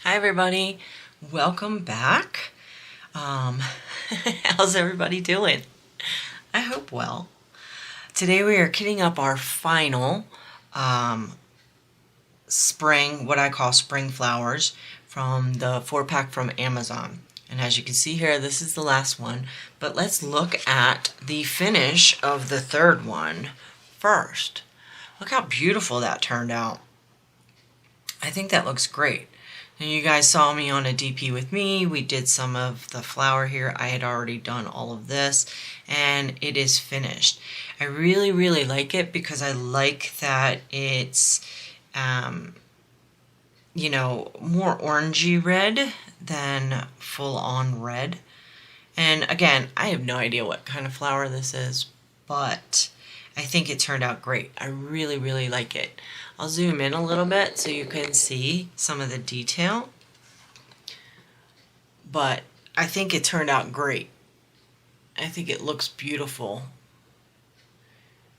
Hi everybody, welcome back. How's everybody doing? I hope well. Today we are kitting up our final spring, what I call spring flowers, from the 4-pack from Amazon. And as you can see here, this is the last one, but let's look at the finish of the third one first. Look how beautiful that turned out. I think that looks great. And you guys saw me on a DP with me. We did some of the flower here. I had already done all of this and it is finished. I really like it because I like that it's you know, more orangey red than full on red. And again, I have no idea what kind of flower this is, but I think it turned out great. I really like it. I'll zoom in a little bit so you can see some of the detail. But I think it turned out great. I think it looks beautiful.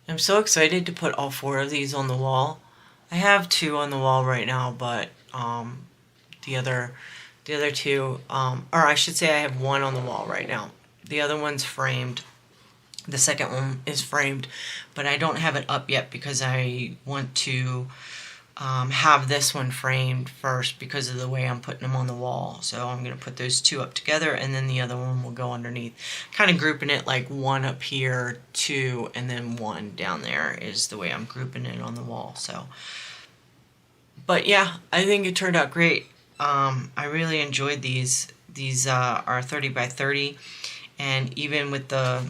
I'm so excited to put all 4 of these on the wall. I have 2 on the wall right now, but the other 2, or I should say I have 1 on the wall right now. The other one's framed. The second one is framed, but I don't have it up yet because I want to have this one framed first because of the way I'm putting them on the wall. So I'm going to put those 2 up together and then the other one will go underneath. Kind of grouping it like 1 up here, 2, and then 1 down there is the way I'm grouping it on the wall. So, but yeah, I think it turned out great. I really enjoyed these. These are 30 by 30, and even with the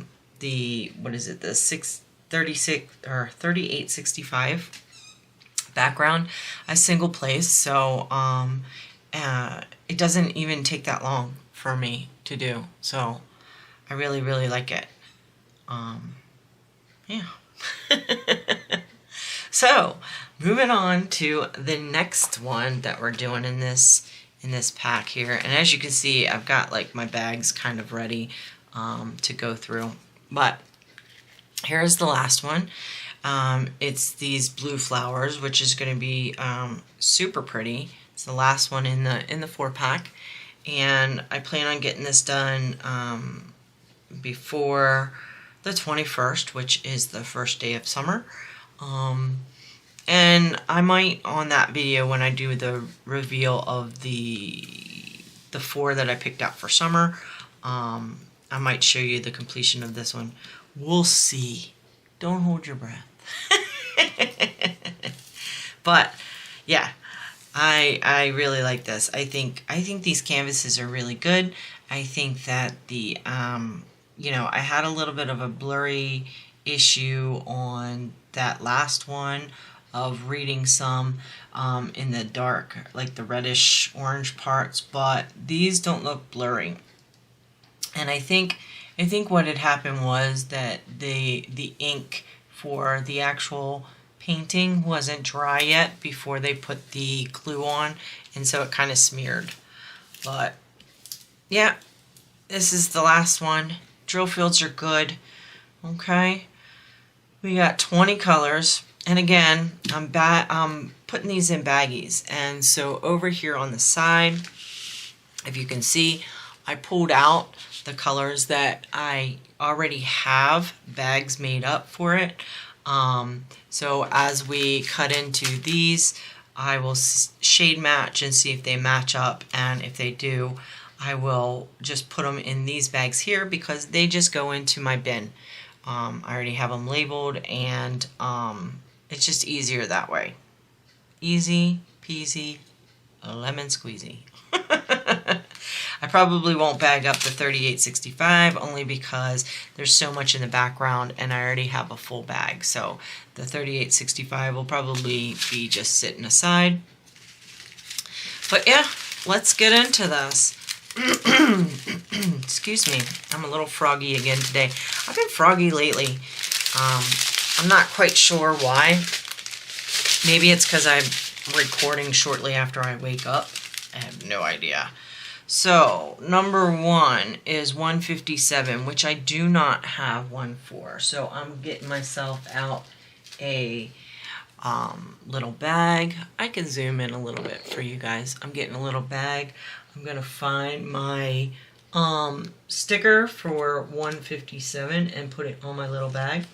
what is it, the 636 or 3865 background, I single place, so it doesn't even take that long for me to do. So I really like it. Yeah. So moving on to the next one that we're doing in this pack here, and as you can see, I've got like my bags kind of ready to go through. But here's the last one. It's these blue flowers, which is going to be super pretty. It's the last one in the 4-pack, and I plan on getting this done before the 21st, which is the first day of summer. And I might, on that video when I do the reveal of the 4 that I picked out for summer, I might show you the completion of this one. We'll see. Don't hold your breath. But yeah, I really like this. I think these canvases are really good. I think that the you know, I had a little bit of a blurry issue on that last one of reading some in the dark, like the reddish orange parts, but these don't look blurry. And I think what had happened was that the ink for the actual painting wasn't dry yet before they put the glue on, and so it kind of smeared. But yeah, this is the last one. Drill fields are good. Okay, we got 20 colors, and again, I'm putting these in baggies, and so over here on the side, if you can see, I pulled out the colors that I already have bags made up for it. So as we cut into these, I will shade match and see if they match up, and if they do, I will just put them in these bags here because they just go into my bin. I already have them labeled, and it's just easier that way. Easy peasy, lemon squeezy. I probably won't bag up the 3865 only because there's so much in the background and I already have a full bag. So the 3865 will probably be just sitting aside. But yeah, let's get into this. Excuse me, I'm a little froggy again today. I've been froggy lately. I'm not quite sure why. Maybe it's because I'm recording shortly after I wake up. I have no idea. So, number 1 is 157, which I do not have one for. So, I'm getting myself out a little bag. I can zoom in a little bit for you guys. I'm getting a little bag. I'm gonna find my sticker for 157 and put it on my little bag.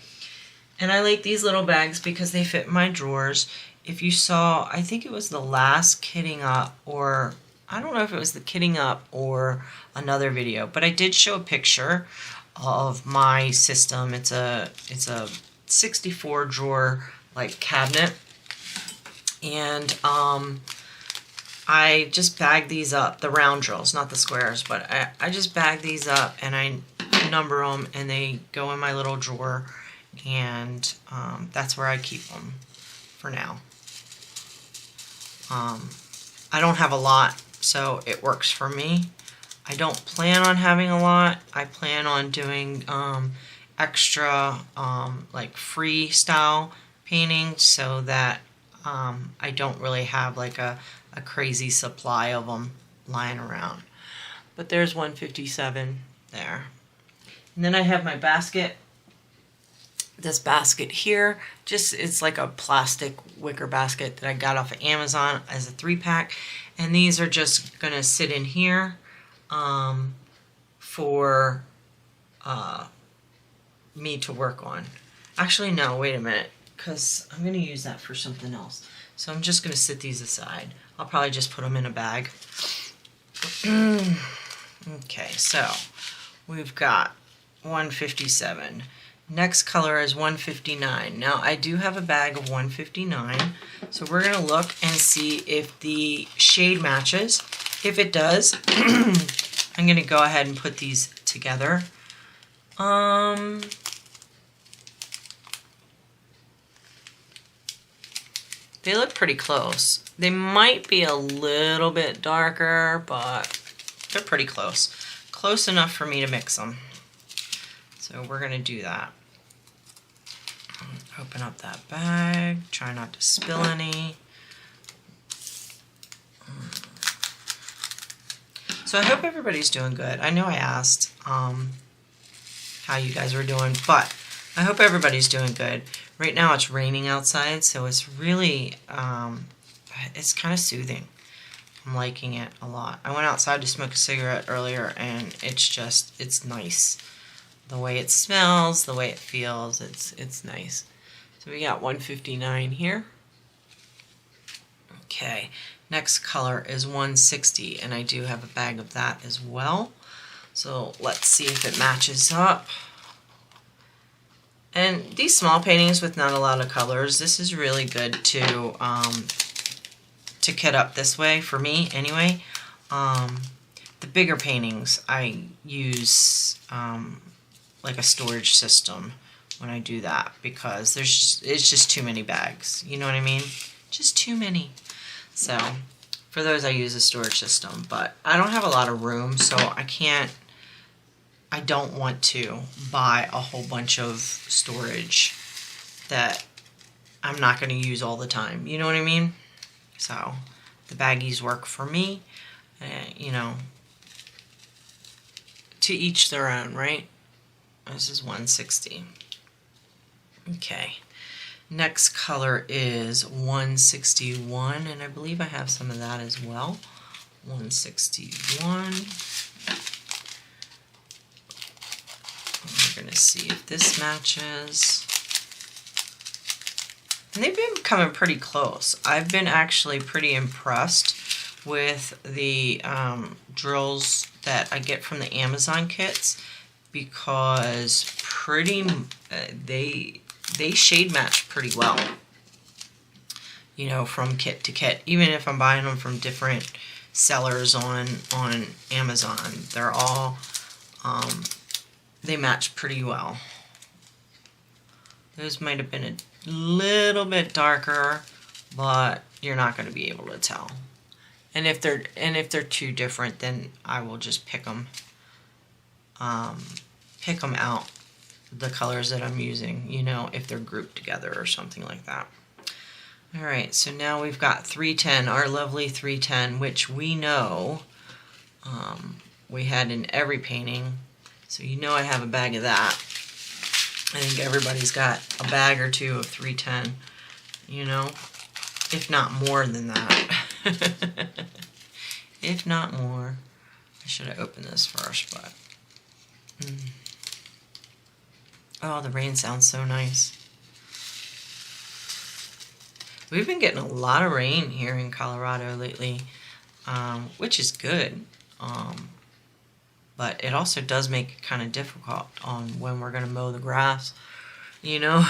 And I like these little bags because they fit in my drawers. If you saw, I think it was the last Kitting Up, or I don't know if it was the Kitting Up or another video, but I did show a picture of my system. It's a 64 drawer like cabinet, and I just bag these up, the round drills, not the squares, but I just bag these up and I number them and they go in my little drawer, and that's where I keep them for now. I don't have a lot, so it works for me. I don't plan on having a lot. I plan on doing extra like freestyle paintings so that I don't really have like a crazy supply of them lying around. But there's 157 there. And then I have my basket. This basket here, it's like a plastic wicker basket that I got off of Amazon as a 3-pack. And these are just gonna sit in here for me to work on. Actually, no, wait a minute, because I'm gonna use that for something else. So I'm just gonna sit these aside. I'll probably just put them in a bag. Okay, so we've got 157. Next color is 159. Now I do have a bag of 159, so we're gonna look and see if the shade matches. If it does, I'm gonna go ahead and put these together. They look pretty close. They might be a little bit darker, but they're pretty close. Close enough for me to mix them. So we're gonna do that. Open up that bag, try not to spill any. So I hope everybody's doing good. I know I asked how you guys were doing, but I hope everybody's doing good. Right now it's raining outside, so it's really, it's kind of soothing. I'm liking it a lot. I went outside to smoke a cigarette earlier, and it's nice. The way it smells, the way it feels, it's nice. So we got 159 here. Okay, next color is 160, and I do have a bag of that as well. So let's see if it matches up. And these small paintings with not a lot of colors, this is really good to kit up this way, for me anyway. The bigger paintings, I use like a storage system when I do that, because it's just too many bags. You know what I mean? Just too many. So for those I use a storage system, but I don't have a lot of room, so I don't want to buy a whole bunch of storage that I'm not going to use all the time. You know what I mean? So the baggies work for me. You know, to each their own, right? This is 160. Okay. Next color is 161, and I believe I have some of that as well. 161. We're going to see if this matches. And they've been coming pretty close. I've been actually pretty impressed with the drills that I get from the Amazon kits, because they shade match pretty well, you know, from kit to kit. Even if I'm buying them from different sellers on Amazon, they're all they match pretty well. Those might have been a little bit darker, but you're not going to be able to tell. And if they're too different, then I will just pick them out, the colors that I'm using, you know, if they're grouped together or something like that. All right, so now we've got 310, our lovely 310, which we know we had in every painting. So you know I have a bag of that. I think everybody's got a bag or two of 310. you know, if not more than that. If not more. I should have opened this first, but oh, the rain sounds so nice. We've been getting a lot of rain here in Colorado lately, which is good. But it also does make it kind of difficult on when we're going to mow the grass, you know.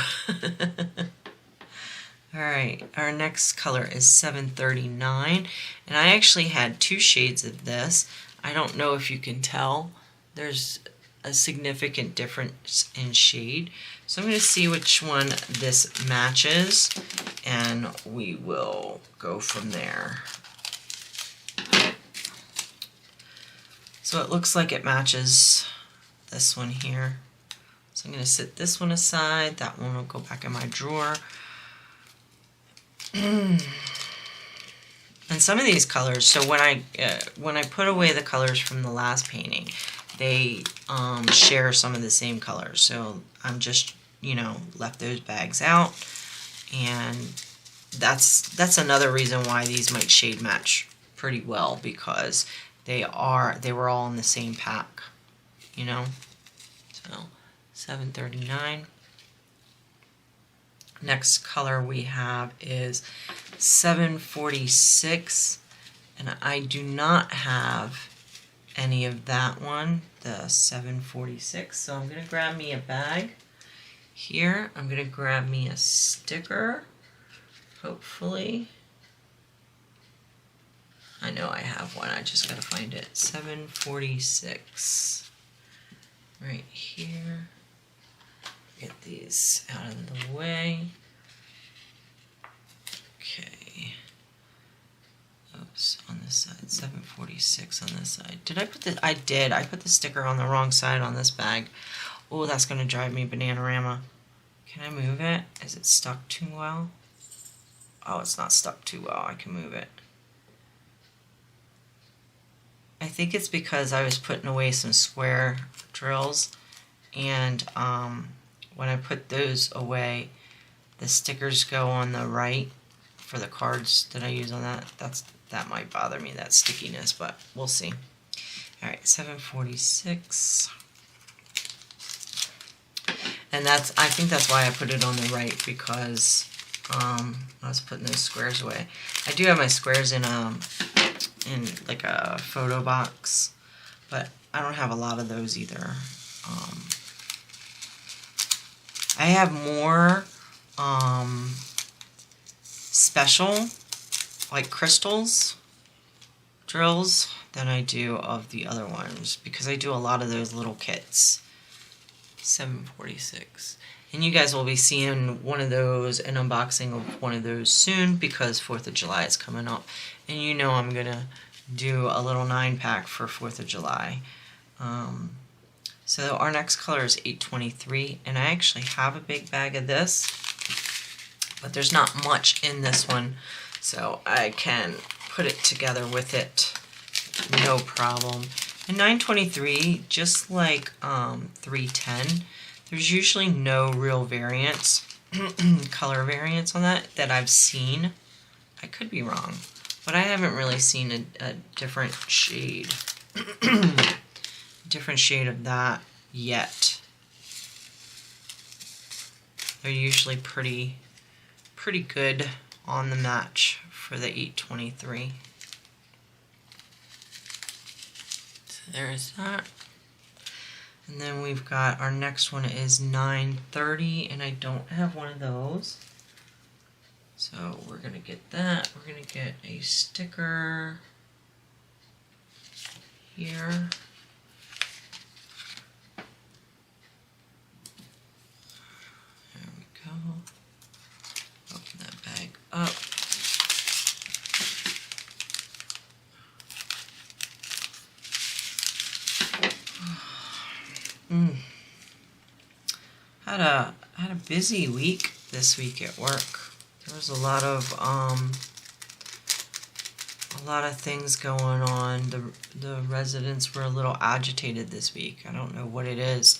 Alright, our next color is 739, and I actually had two shades of this. I don't know if you can tell. There's a significant difference in shade. So I'm going to see which one this matches, and we will go from there. So it looks like it matches this one here. So I'm going to set this one aside. That one will go back in my drawer. And some of these colors, so when I put away the colors from the last painting, they share some of the same colors. So I'm just, you know, left those bags out, and that's another reason why these might shade match pretty well, because they were all in the same pack, you know. So 739. Next color we have is 746, and I do not have any of that one, the 746, so I'm going to grab me a bag here. I'm going to grab me a sticker, hopefully. I know I have one, I just got to find it. 746, right here. Get these out of the way. Okay. Oops, on this side, 746 on this side. Did I put the, I did. I put the sticker on the wrong side on this bag. Oh, that's going to drive me bananarama. Can I move it? Is it stuck too well? Oh, it's not stuck too well. I can move it. I think it's because I was putting away some square drills, and when I put those away, the stickers go on the right for the cards that I use on that. That might bother me, that stickiness, but we'll see. Alright, 746. And I think that's why I put it on the right, because I was putting those squares away. I do have my squares in like a photo box, but I don't have a lot of those either. I have more special, like crystals, drills, than I do of the other ones, because I do a lot of those little kits. 746. And you guys will be seeing one of those, an unboxing of one of those soon, because 4th of July is coming up. And you know I'm going to do a little 9-pack for 4th of July. So our next color is 823, and I actually have a big bag of this, but there's not much in this one, so I can put it together with it, no problem. And 923, just like 310, there's usually no real variance, color variance on that I've seen. I could be wrong, but I haven't really seen a different shade. Different shade of that yet. They're usually pretty good on the match for the 823. So there's that. And then we've got our next one is 930, and I don't have one of those. So we're gonna get that. We're gonna get a sticker here. There we go. Open that bag up. Had a busy week this week at work. There was a lot of things going on. The residents were a little agitated this week. I don't know what it is,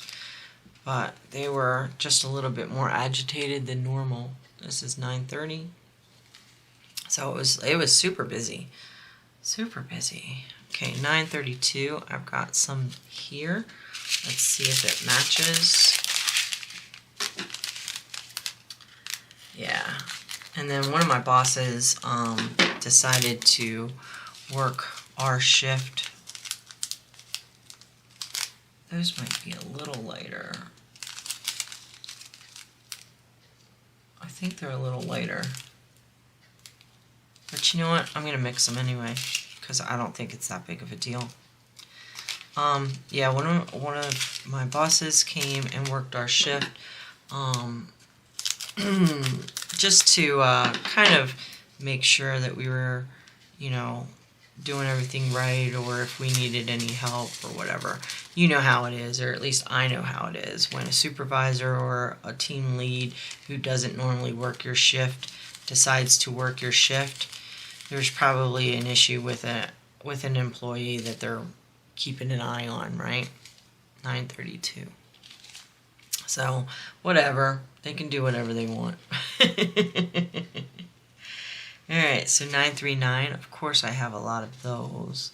but they were just a little bit more agitated than normal. This is 9:30. So it was super busy. Super busy. Okay, 9:32. I've got some here. Let's see if it matches. Yeah. And then one of my bosses decided to work our shift. Those might be a little lighter. I think they're a little lighter. But you know what? I'm going to mix them anyway, because I don't think it's that big of a deal. Yeah, one of my bosses came and worked our shift. Just to kind of make sure that we were, you know, doing everything right, or if we needed any help or whatever. You know how it is, or at least I know how it is, when a supervisor or a team lead who doesn't normally work your shift decides to work your shift. There's probably an issue with an employee that they're keeping an eye on, right? 9:32. So, whatever. They can do whatever they want. Alright, so 939. Of course, I have a lot of those.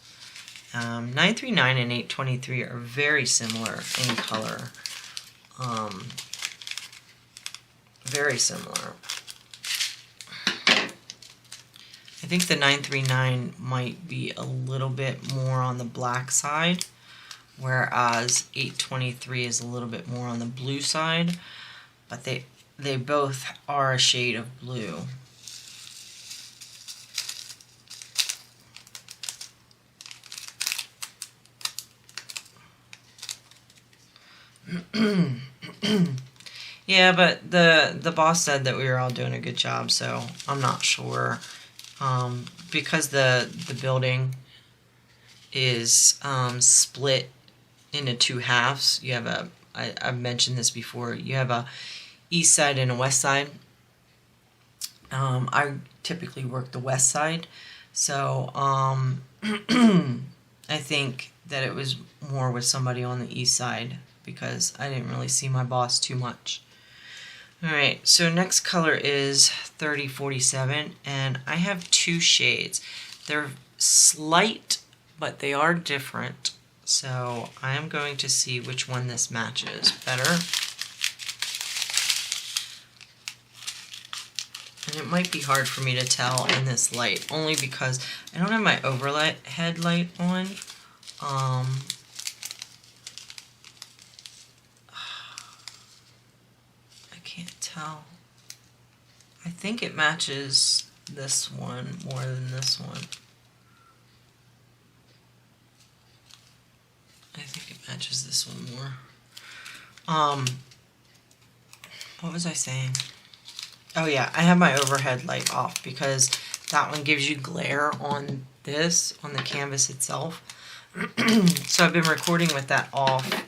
939 and 823 are very similar in color. Very similar. I think the 939 might be a little bit more on the black side, whereas 823 is a little bit more on the blue side, but they both are a shade of blue. Yeah, but the boss said that we were all doing a good job, so I'm not sure. Because the building is split into two halves. You have I've mentioned this before, you have a east side and a west side. I typically work the west side, so I think that it was more with somebody on the east side, because I didn't really see my boss too much. Alright, so next color is 3047, and I have two shades. They're slight, but they are different. So I am going to see which one this matches better. And it might be hard for me to tell in this light, only because I don't have my overhead light on. Tell. I think it matches this one more than this one. I think it matches this one more. What was I saying? Oh yeah, I have my overhead light off because that one gives you glare on this, on the canvas itself. So I've been recording with that off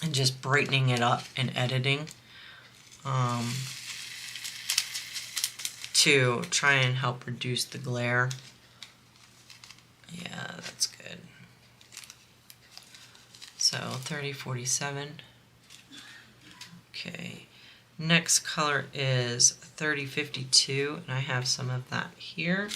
and just brightening it up and editing. To try and help reduce the glare. Yeah, that's good. So 3047. Okay. Next color is 3052, and I have some of that here.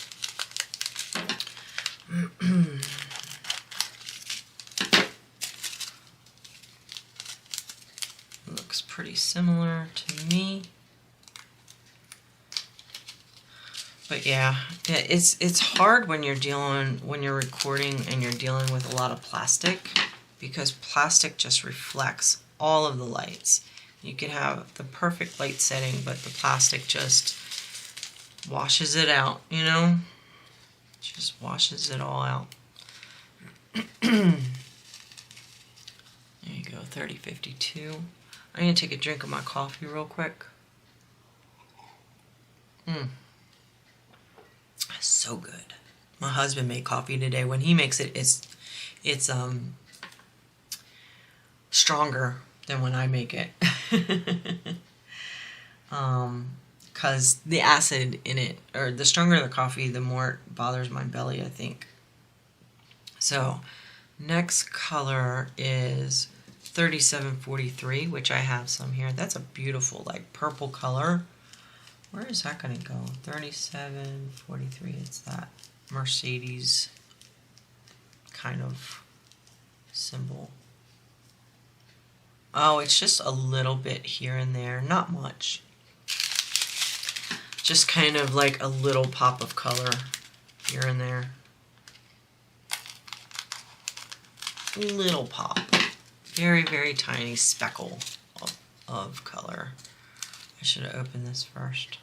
Looks pretty similar to me. But yeah, it's hard when you're recording and you're dealing with a lot of plastic, because plastic just reflects all of the lights. You can have the perfect light setting, but the plastic just washes it out, you know? Just washes it all out. There you go, 3052. I'm going to take a drink of my coffee real quick. So good. My husband made coffee today. When he makes it, it's stronger than when I make it. Because the acid in it, or the stronger the coffee, the more it bothers my belly, I think. So, next color is 3743, which I have some here. That's a beautiful, like, purple color. Where is that going to go? 3743. It's that Mercedes kind of symbol. Oh, it's just a little bit here and there, not much. Just kind of like a little pop of color here and there. Little pop. Very, very tiny speckle of color. I should have opened this first.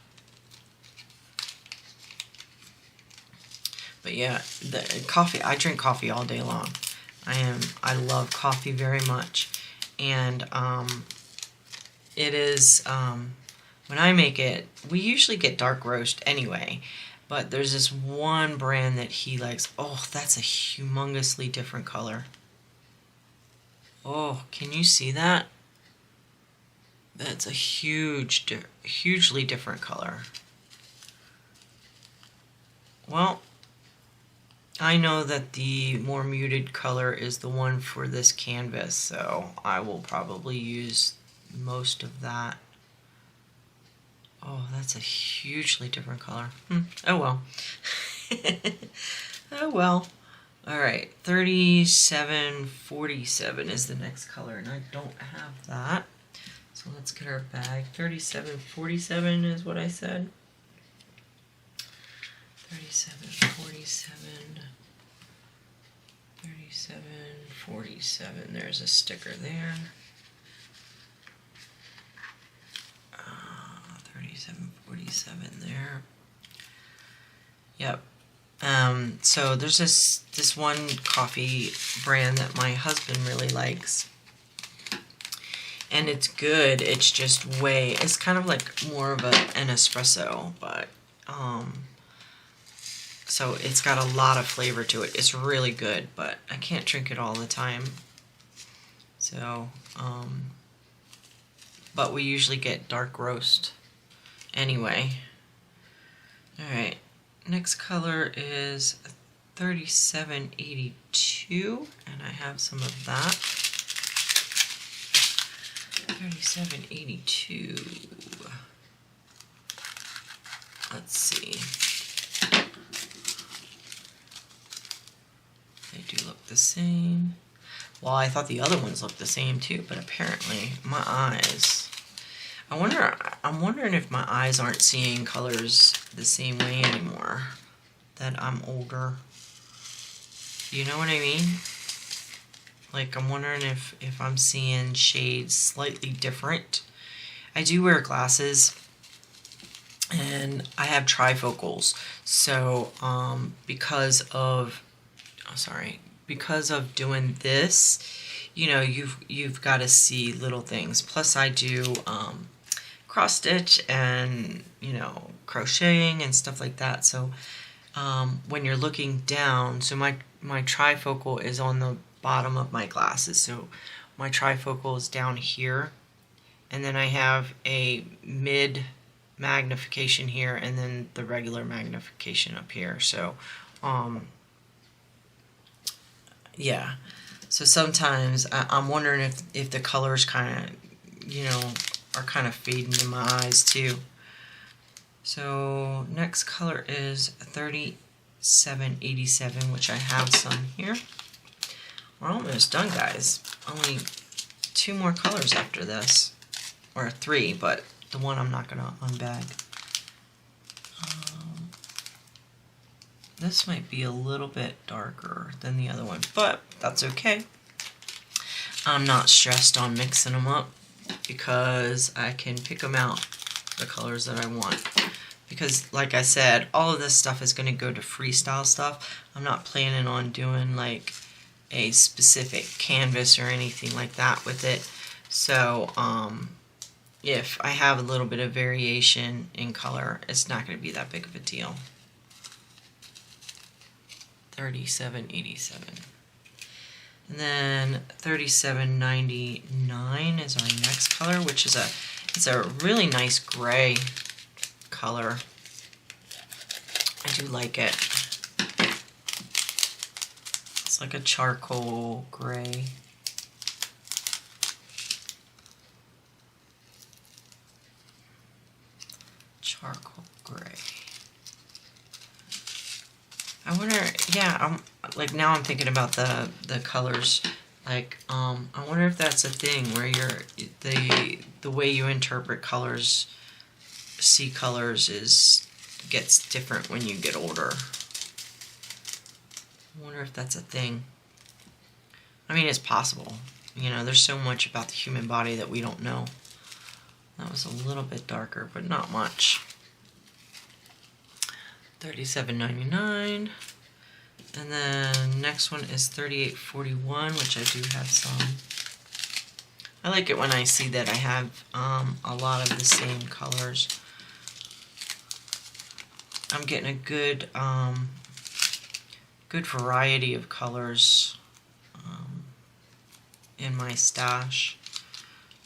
But yeah, the coffee, I drink coffee all day long. I love coffee very much. And it is, when I make it, we usually get dark roast anyway. But there's this one brand that he likes. Oh, that's a humongously different color. Oh, can you see that? That's a hugely different color. Well, I know that the more muted color is the one for this canvas, so I will probably use most of that. Oh, that's a hugely different color. Oh well. Oh well. Alright, 3747 is the next color, and I don't have that. So let's get our bag. 3747 is what I said. 3747. 3747. There's a sticker there. 3747 there. Yep. So there's this one coffee brand that my husband really likes. And it's good. It's just it's kind of like more of an espresso, but so it's got a lot of flavor to it. It's really good, but I can't drink it all the time. So, but we usually get dark roast anyway. Alright, next color is 3782, and I have some of that. 3782. Let's see. They do look the same. Well, I thought the other ones looked the same too, but apparently my eyes. I'm wondering if my eyes aren't seeing colors the same way anymore. That I'm older. You know what I mean? Like, I'm wondering if I'm seeing shades slightly different. I do wear glasses, and I have trifocals. So, because of doing this, you know, you've got to see little things. Plus, I do cross stitch and, you know, crocheting and stuff like that. So, when you're looking down, so my trifocal is on the bottom of my glasses, so my trifocal is down here, and then I have a mid magnification here, and then the regular magnification up here. So yeah, so sometimes I'm wondering if the colors kind of, you know, are kind of fading in my eyes too. So next color is 3787, which I have some here. We're almost done, guys. Only 2 more colors after this. Or 3, but the one I'm not going to unbag. This might be a little bit darker than the other one, but that's okay. I'm not stressed on mixing them up because I can pick them out, the colors that I want. Because, like I said, all of this stuff is going to go to freestyle stuff. I'm not planning on doing, like, a specific canvas or anything like that with it. So if I have a little bit of variation in color, it's not going to be that big of a deal. 3787. And then 3799 is our next color, which is it's a really nice gray color. I do like it. It's like a charcoal gray. Charcoal yeah, like now I'm thinking about the colors. Like, I wonder if that's a thing where the way you interpret colors, see colors gets different when you get older. I wonder if that's a thing. I mean, it's possible. You know, there's so much about the human body that we don't know. That was a little bit darker, but not much. $37.99. And then next one is $38.41, which I do have some. I like it when I see that I have a lot of the same colors. I'm getting a good good variety of colors in my stash.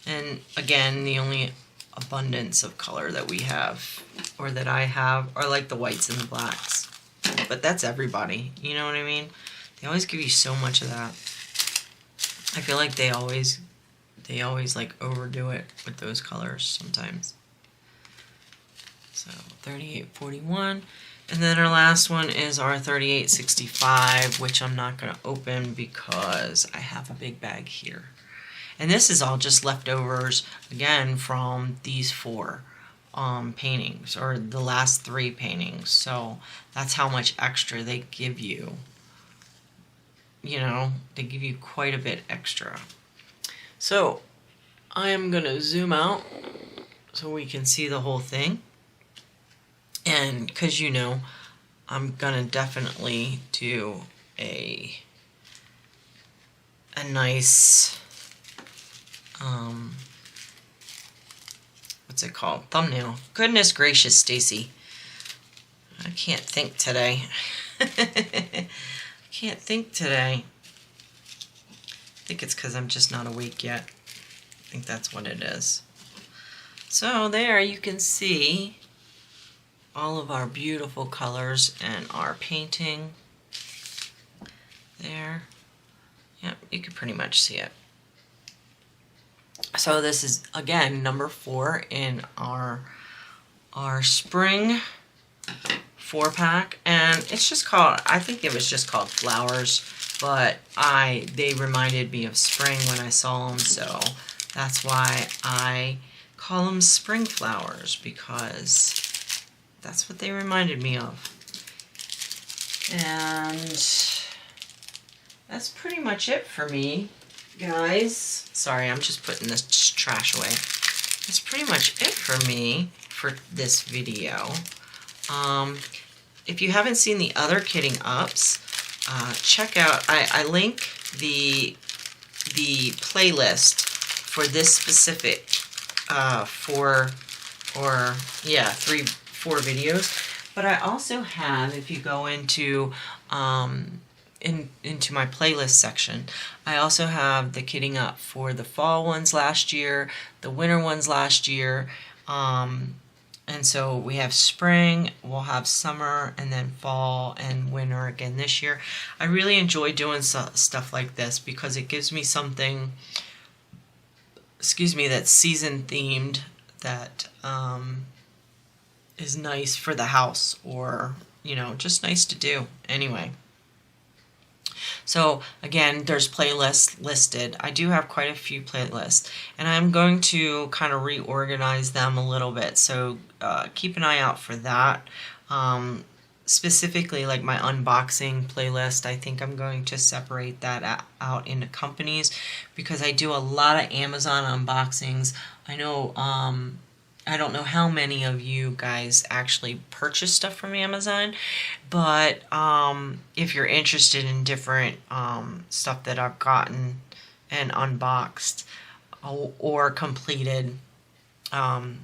And again, the only abundance of color that we have, or that I have, are like the whites and the blacks. But that's everybody, you know what I mean? They always give you so much of that. I feel like they always like overdo it with those colors sometimes. So $38.41. And then our last one is our $38.65, which I'm not going to open because I have a big bag here. And this is all just leftovers, again, from these 4 paintings, or the last 3 paintings. So that's how much extra they give you. You know, they give you quite a bit extra. So I am going to zoom out so we can see the whole thing. And because, you know, I'm going to definitely do a nice, what's it called? Thumbnail. Goodness gracious, Stacy. I can't think today. I can't think today. I think it's because I'm just not awake yet. I think that's what it is. So there you can see all of our beautiful colors and our painting there. Yep, you can pretty much see it. So this is, again, number 4 in our spring 4-pack, and it's just called, I think it was just called Flowers, but they reminded me of spring when I saw them, so that's why I call them spring flowers, because that's what they reminded me of. And that's pretty much it for me, guys. Sorry, I'm just putting this trash away. That's pretty much it for me for this video. If you haven't seen the other Kitting Ups, check out, I link the playlist for this specific 4 videos. But I also have, if you go into into my playlist section, I also have the Kitting Up for the fall ones last year, the winter ones last year, and so we have spring, we'll have summer, and then fall and winter again this year. I really enjoy doing stuff like this because it gives me something, that's season themed, that is nice for the house, or, you know, just nice to do anyway. So again, there's playlists listed. I do have quite a few playlists, and I'm going to kind of reorganize them a little bit, so keep an eye out for that. Specifically, like my unboxing playlist, I think I'm going to separate that out into companies, because I do a lot of Amazon unboxings. I know, I don't know how many of you guys actually purchase stuff from Amazon, but if you're interested in different stuff that I've gotten and unboxed or completed, then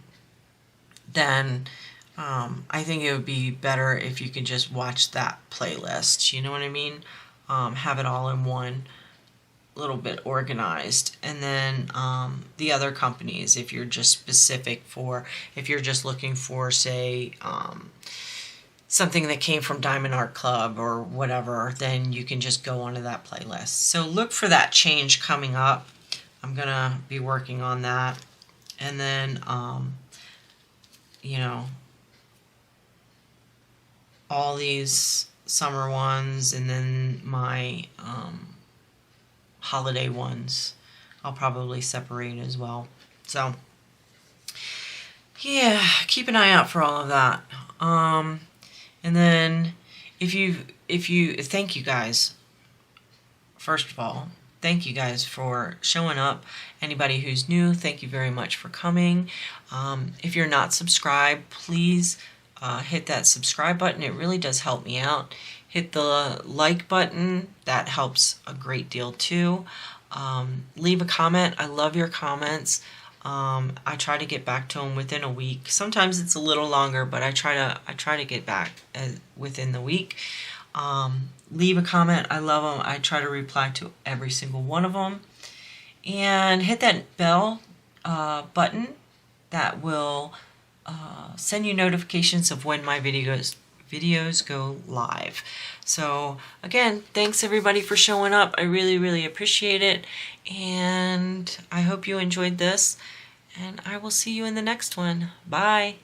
I think it would be better if you could just watch that playlist, you know what I mean? Have it all in one, little bit organized. And then the other companies, if you're just specific for, if you're just looking for, say, something that came from Diamond Art Club or whatever, then you can just go onto that playlist. So look for that change coming up. I'm gonna be working on that. And then you know, all these summer ones, and then my holiday ones I'll probably separate as well. So yeah, keep an eye out for all of that. And then if you thank you guys. First of all, thank you guys for showing up. Anybody who's new, thank you very much for coming. If you're not subscribed, please hit that subscribe button. It really does help me out. Hit the like button. That helps a great deal too. Leave a comment. I love your comments. I try to get back to them within a week. Sometimes it's a little longer, but I try to get back within the week. Leave a comment. I love them. I try to reply to every single one of them. And hit that bell button. That will send you notifications of when my videos go live. So again, thanks everybody for showing up. I really appreciate it, and I hope you enjoyed this, and I will see you in the next one. Bye.